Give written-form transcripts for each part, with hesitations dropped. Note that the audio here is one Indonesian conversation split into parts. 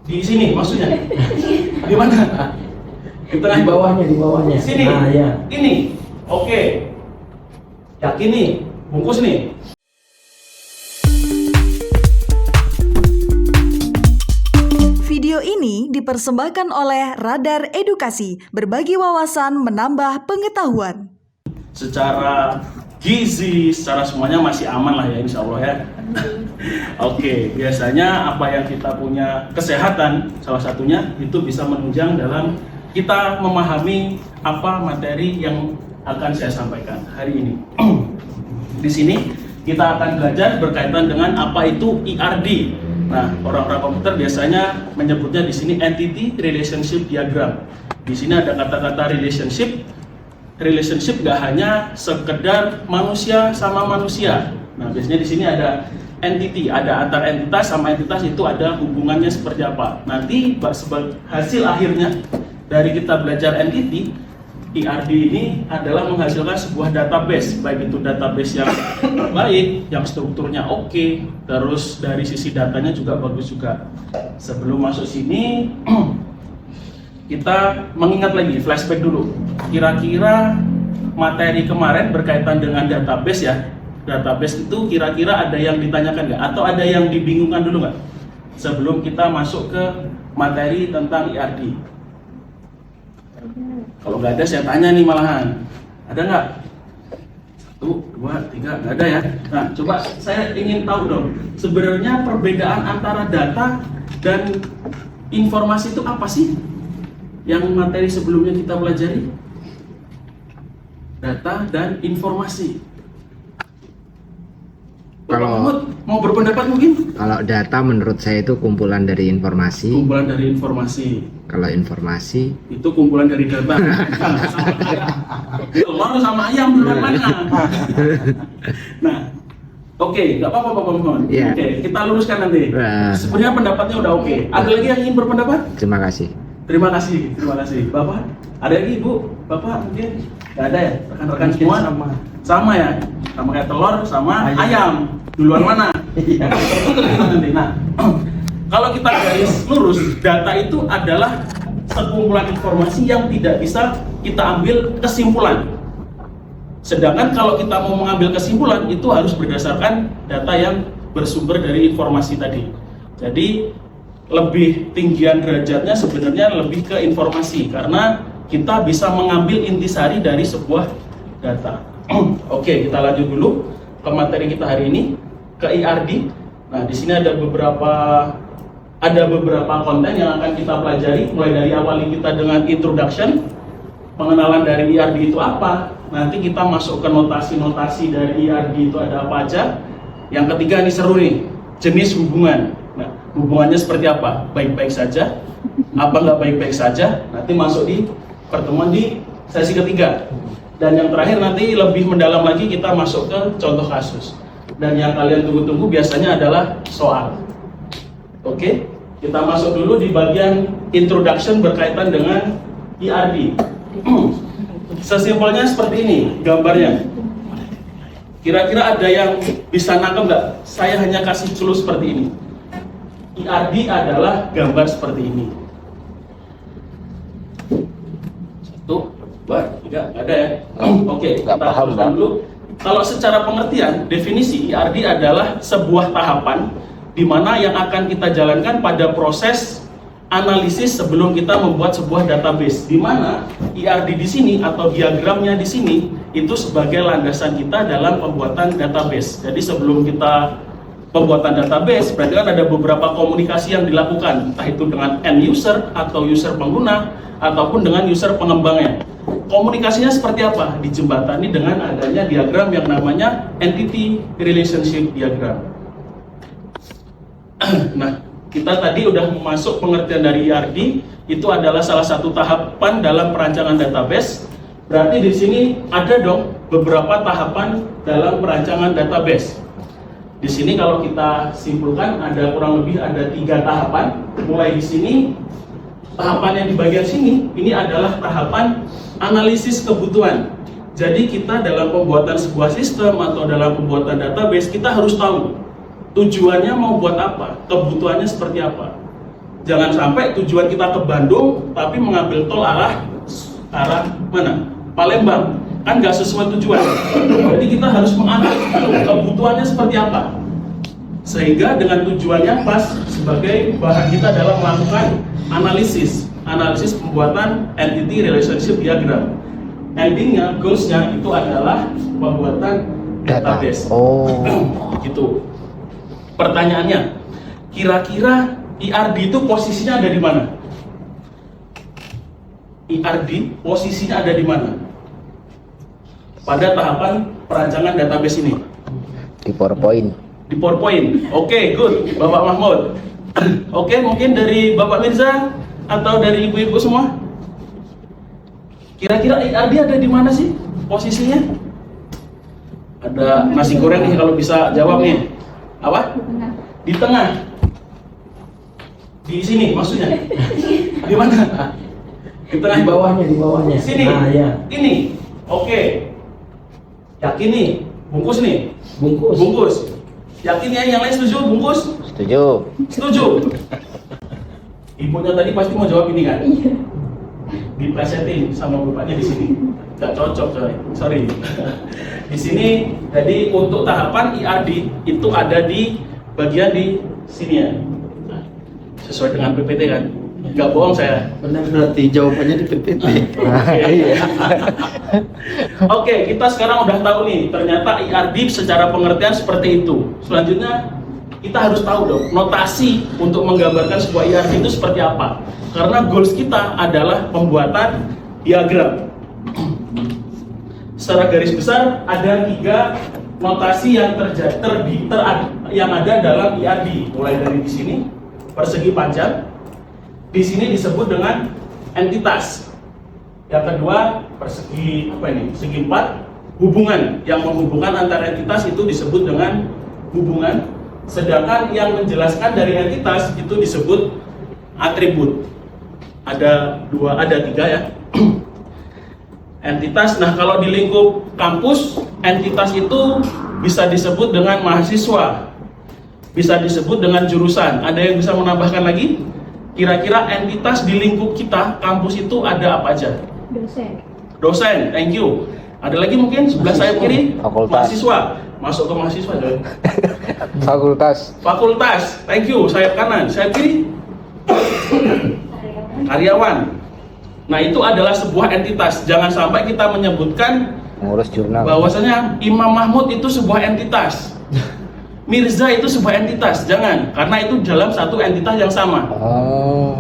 Di sini maksudnya? Di mana? Di tengah. Di bawahnya. Sini. Nah, ya. Ini. Oke. Yakin nih, bungkus nih. Video ini dipersembahkan oleh Radar Edukasi, berbagi wawasan menambah pengetahuan. Secara gizi, secara semuanya masih aman lah ya, insya Allah ya. Oke, biasanya apa yang kita punya kesehatan, salah satunya itu bisa menunjang dalam kita memahami apa materi yang akan saya sampaikan hari ini. Di sini kita akan belajar berkaitan dengan apa itu ERD. Nah, orang-orang komputer biasanya menyebutnya di sini Entity Relationship Diagram. Di sini ada kata-kata relationship. Relationship gak hanya sekedar manusia sama manusia. Nah, biasanya di sini ada entity, ada antar entitas sama entitas itu ada hubungannya seperti apa. Nanti sebagai hasil akhirnya dari kita belajar entity, ERD ini adalah menghasilkan sebuah database, baik itu database yang baik, yang strukturnya oke, terus dari sisi datanya juga bagus juga. Sebelum masuk sini, kita mengingat lagi, flashback dulu. Kira-kira materi kemarin berkaitan dengan database ya. Database itu kira-kira ada yang ditanyakan nggak? Atau ada yang dibingungkan dulu nggak? Sebelum kita masuk ke materi tentang ERD. Kalau nggak ada saya tanya nih malahan. Ada nggak? 1, 2, 3, nggak ada ya? Nah, coba saya ingin tahu dong. Sebenarnya perbedaan antara data dan informasi itu apa sih? Yang materi sebelumnya kita pelajari, data dan informasi. Kalau Mahmud, mau berpendapat mungkin? kalau data menurut saya itu kumpulan dari informasi. Kumpulan dari informasi. Kalau informasi Itu kumpulan dari data. Telur sama ayam duluan mana? Nah, oke, nggak apa-apa Pak Mahmud. Iya. Oke, kita luruskan nanti. Nah. Sebenarnya pendapatnya udah oke. Ada lagi yang ingin berpendapat? terima kasih. Terima kasih, terima kasih. Bapak, ada lagi Ibu? Bapak mungkin? Nggak ada ya? Rekan-rekan semua? Sama ya? Sama kayak telur sama ayam. Duluan mana? Iya. Nanti. Nah, kalau kita garis lurus, data itu adalah sekumpulan informasi yang tidak bisa kita ambil kesimpulan. Sedangkan kalau kita mau mengambil kesimpulan, itu harus berdasarkan data yang bersumber dari informasi tadi. Jadi, lebih tinggian derajatnya sebenarnya lebih ke informasi karena kita bisa mengambil intisari dari sebuah data. Oke, kita lanjut dulu ke materi kita hari ini, ke ERD. Nah, di sini ada beberapa konten yang akan kita pelajari, mulai dari awali kita dengan introduction, pengenalan dari ERD itu apa. Nanti kita masuk ke notasi-notasi dari ERD itu ada apa aja. Yang ketiga ini seru nih, jenis hubungan. Nah, hubungannya seperti apa? Baik-baik saja? Apa nggak baik-baik saja? Nanti masuk di pertemuan di sesi ketiga. Dan yang terakhir nanti lebih mendalam lagi kita masuk ke contoh kasus. Dan yang kalian tunggu-tunggu biasanya adalah soal. Oke, kita masuk dulu di bagian introduction berkaitan dengan ERD. Sesimpelnya seperti ini gambarnya. Kira-kira ada yang bisa nangkep nggak? Saya hanya kasih clue seperti ini. ERD adalah gambar seperti ini. 1, 2, 3, nggak ada ya? Oke, kita teruskan dulu. Kalau secara pengertian, definisi ERD adalah sebuah tahapan di mana yang akan kita jalankan pada proses analisis sebelum kita membuat sebuah database. Di mana ERD di sini atau diagramnya di sini itu sebagai landasan kita dalam pembuatan database. Jadi sebelum kita pembuatan database, berarti kan ada beberapa komunikasi yang dilakukan, entah itu dengan end user atau user pengguna ataupun dengan user pengembangnya. Komunikasinya seperti apa? Dijembatani dengan adanya diagram yang namanya Entity Relationship Diagram. Nah, kita tadi udah masuk pengertian dari ERD, itu adalah salah satu tahapan dalam perancangan database. Berarti di sini ada dong beberapa tahapan dalam perancangan database. Di sini kalau kita simpulkan ada kurang lebih ada 3 tahapan. Mulai di sini, tahapan yang di bagian sini ini adalah tahapan analisis kebutuhan. Jadi kita dalam pembuatan sebuah sistem atau dalam pembuatan database kita harus tahu tujuannya mau buat apa, kebutuhannya seperti apa. Jangan sampai tujuan kita ke Bandung tapi mengambil tol arah mana? Palembang, kan nggak sesuai tujuan. Jadi kita harus menganalisis kebutuhannya seperti apa, sehingga dengan tujuannya pas sebagai bahan kita dalam melakukan analisis pembuatan entity relationship diagram. Endingnya, goalsnya itu adalah pembuatan database. Gitu. Pertanyaannya, kira-kira IRD itu posisinya ada di mana? IRD posisinya ada di mana pada tahapan perancangan database ini? Di PowerPoint. Di PowerPoint. Oke, good, Bapak Mahmud. Oke, mungkin dari Bapak Mirza atau dari ibu-ibu semua? Kira-kira IRD ada di mana sih posisinya? Ada nasi goreng nih kalau bisa jawab nih. Apa? Di tengah. Di sini maksudnya? Di mana? Di tengah. Di bawahnya. Sini. Nah, ya. Ini. Oke. Yakin nih? Bungkus nih. Bungkus. Yakin ya, yang lain setuju bungkus? Setuju. Setuju. Ibunya tadi pasti mau jawab ini kan? Iya. Diplesetin sama bapaknya di sini. Gak cocok coy. Sorry. Di sini jadi untuk tahapan IRD itu ada di bagian di sini ya. Nah, sesuai dengan PPT kan? Gak bohong saya. Benar, berarti jawabannya di PPT. Oke, kita sekarang udah tahu nih, ternyata IRD secara pengertian seperti itu. Selanjutnya, kita harus tahu dong, notasi untuk menggambarkan sebuah IRD itu seperti apa. Karena goals kita adalah pembuatan diagram. Secara garis besar, ada 3 notasi yang yang ada dalam IRD. Mulai dari di sini, persegi panjang. Di sini disebut dengan entitas. Yang kedua, persegi segi 4, hubungan. Yang menghubungkan antara entitas itu disebut dengan hubungan. Sedangkan yang menjelaskan dari entitas itu disebut atribut. Ada 3 ya. Entitas. Nah, kalau di lingkup kampus, entitas itu bisa disebut dengan mahasiswa, bisa disebut dengan jurusan. Ada yang bisa menambahkan lagi? Kira-kira entitas di lingkup kita, kampus itu ada apa aja? Dosen, thank you. Ada lagi mungkin sebelah sayap kiri? Fakultas. Mahasiswa. Masuk ke mahasiswa dong. Fakultas. Thank you. Sayap kanan, sayap kiri? Karyawan. Nah, itu adalah sebuah entitas. Jangan sampai kita menyebutkan Ngurus jurnal. bahwasanya Imam Mahmud itu sebuah entitas, Mirza itu sebuah entitas. Jangan, karena itu dalam satu entitas yang sama.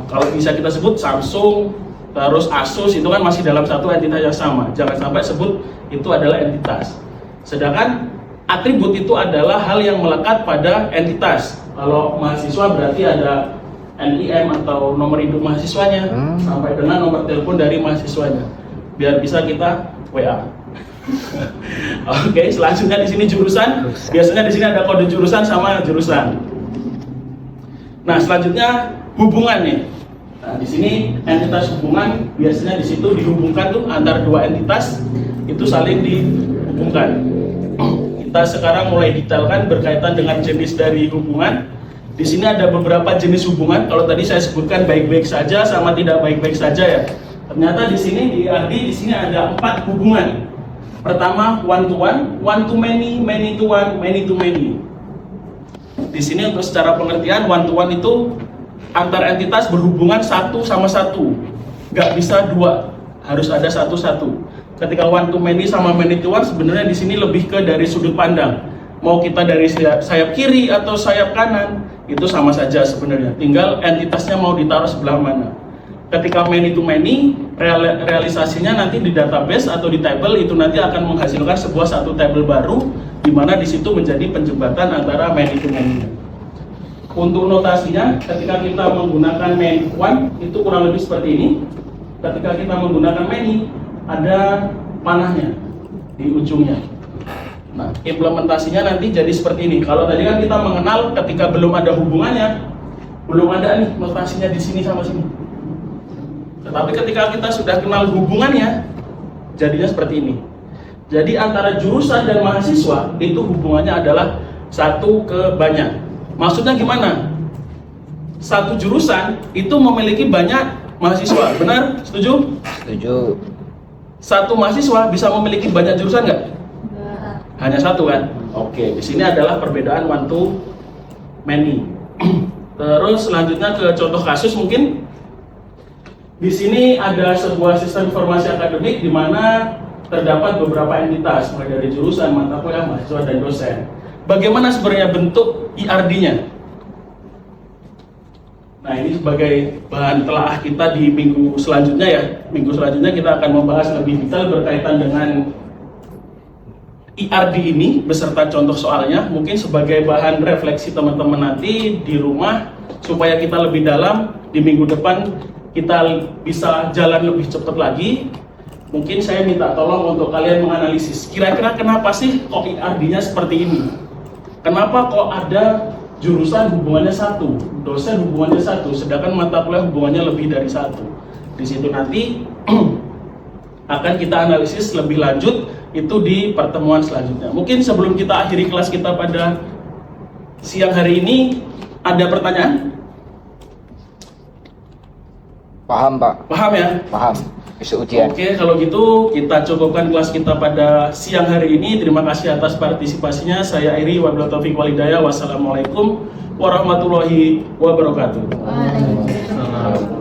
Kalau bisa kita sebut Samsung, terus Asus, itu kan masih dalam satu entitas yang sama. Jangan sampai sebut itu adalah entitas. Sedangkan atribut itu adalah hal yang melekat pada entitas. Kalau mahasiswa berarti ada NIM atau nomor induk mahasiswanya, sampai dengan nomor telepon dari mahasiswanya, biar bisa kita WA. Oke, selanjutnya di sini jurusan. Biasanya di sini ada kode jurusan sama jurusan. Nah, selanjutnya hubungan nih. Nah, di sini entitas hubungan, biasanya di situ dihubungkan tuh antara 2 entitas itu saling dihubungkan. Kita sekarang mulai detailkan berkaitan dengan jenis dari hubungan. Di sini ada beberapa jenis hubungan. Kalau tadi saya sebutkan baik-baik saja sama tidak baik-baik saja ya. Ternyata di sini di IRD di sini ada 4 hubungan. Pertama, one to many, many to one, many to many. Di sini untuk secara pengertian one to one itu antar entitas berhubungan satu sama satu, nggak bisa 2, harus ada satu-satu. Ketika one to many sama many to one, sebenarnya di sini lebih ke dari sudut pandang. Mau kita dari sayap kiri atau sayap kanan, itu sama saja sebenarnya. Tinggal entitasnya mau ditaruh sebelah mana. Ketika many to many, realisasinya nanti di database atau di table itu nanti akan menghasilkan sebuah satu table baru, di mana di situ menjadi penjembatan antara many to many. Untuk notasinya, ketika kita menggunakan many one itu kurang lebih seperti ini. Ketika kita menggunakan many, ada panahnya di ujungnya. Nah, implementasinya nanti jadi seperti ini. Kalau tadi kan kita mengenal ketika belum ada hubungannya, belum ada nih notasinya di sini sama sini. Tetapi ketika kita sudah kenal hubungannya, jadinya seperti ini. Jadi antara jurusan dan mahasiswa itu hubungannya adalah satu ke banyak. Maksudnya gimana? satu jurusan itu memiliki banyak mahasiswa, benar? Setuju? Setuju. Satu mahasiswa bisa memiliki banyak jurusan nggak? Hanya satu kan? Oke, di sini adalah perbedaan one to many. Terus selanjutnya ke contoh kasus mungkin. Di sini ada sebuah sistem informasi akademik di mana terdapat beberapa entitas, mulai dari jurusan, mata kuliah, mahasiswa, dan dosen. Bagaimana sebenarnya bentuk IRD-nya? Nah, ini sebagai bahan telaah kita di minggu selanjutnya ya. Minggu selanjutnya kita akan membahas lebih detail berkaitan dengan IRD ini beserta contoh soalnya, mungkin sebagai bahan refleksi teman-teman nanti di rumah supaya kita lebih dalam di minggu depan kita bisa jalan lebih cepat lagi. Mungkin saya minta tolong untuk kalian menganalisis kira-kira kenapa sih kok IRD-nya seperti ini, kenapa kok ada jurusan hubungannya satu, dosen hubungannya satu, sedangkan mata kuliah hubungannya lebih dari satu. Di situ nanti akan kita analisis lebih lanjut itu di pertemuan selanjutnya. Mungkin sebelum kita akhiri kelas kita pada siang hari ini, ada pertanyaan? Paham, Pak? Paham ya? Paham. Besok ujian. Oke, kalau gitu kita cukupkan kelas kita pada siang hari ini. Terima kasih atas partisipasinya. Saya Iri, wabillahi taufiq walhidayah. Wassalamualaikum warahmatullahi wabarakatuh. Waalaikumsalam.